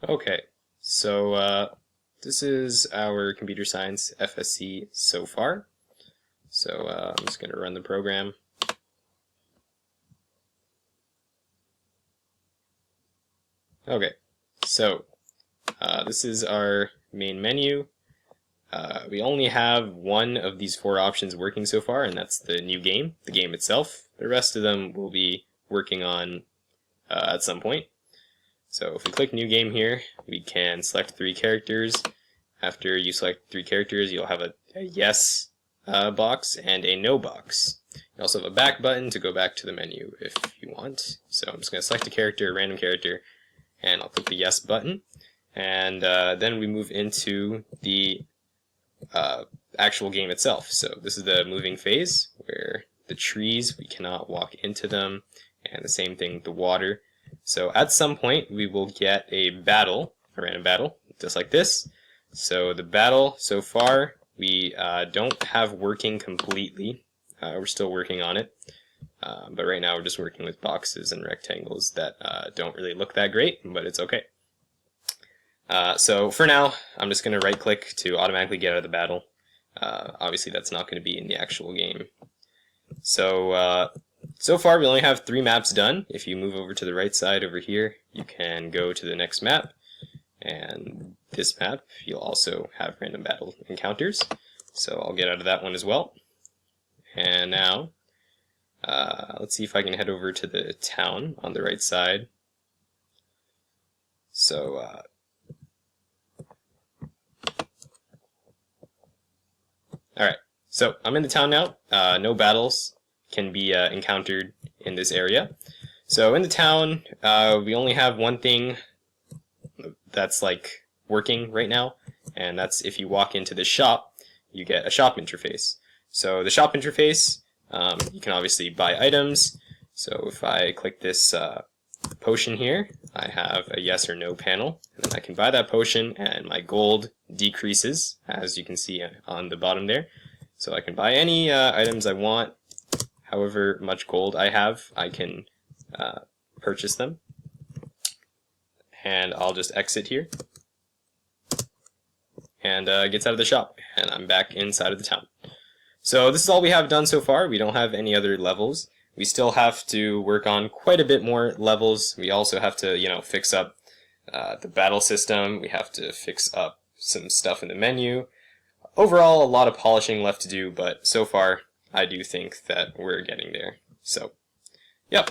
Okay, so this is our computer science FSE so far. So I'm just going to run the program. Okay, so this is our main menu. We only have one of these four options working so far, and that's the new game, the game itself. The rest of them we'll be working on at some point. So if we click new game here, we can select 3 characters. After you select 3 characters, you'll have a yes box and a no box. You also have a back button to go back to the menu if you want. So I'm just going to select a character, a random character, and I'll click the yes button. And then we move into the actual game itself. So this is the moving phase, where the trees, we cannot walk into them, and the same thing with the water. So at some point we will get a battle, a random battle, just like this. So the battle so far we don't have working completely. We're still working on it. But right now we're just working with boxes and rectangles that don't really look that great, but it's okay. So for now, I'm just going to right click to automatically get out of the battle. Obviously that's not going to be in the actual game. So so far we only have 3 maps done. If you move over to the right side over here, you can go to the next map. And this map, you'll also have random battle encounters. So I'll get out of that one as well. And now, let's see if I can head over to the town on the right side. So, alright, so I'm in the town now. No battles can be encountered in this area. So in the town, we only have one thing that's like working right now, and that's if you walk into the shop, you get a shop interface. So the shop interface, you can obviously buy items. So if I click this potion here, I have a yes or no panel, and then I can buy that potion, and my gold decreases, as you can see on the bottom there. So I can buy any items I want. However much gold I have, I can purchase them. And I'll just exit here. And gets out of the shop. And I'm back inside of the town. So this is all we have done so far. We don't have any other levels. We still have to work on quite a bit more levels. We also have to, fix up the battle system. We have to fix up some stuff in the menu. Overall, a lot of polishing left to do, but so far, I do think that we're getting there. So, yep.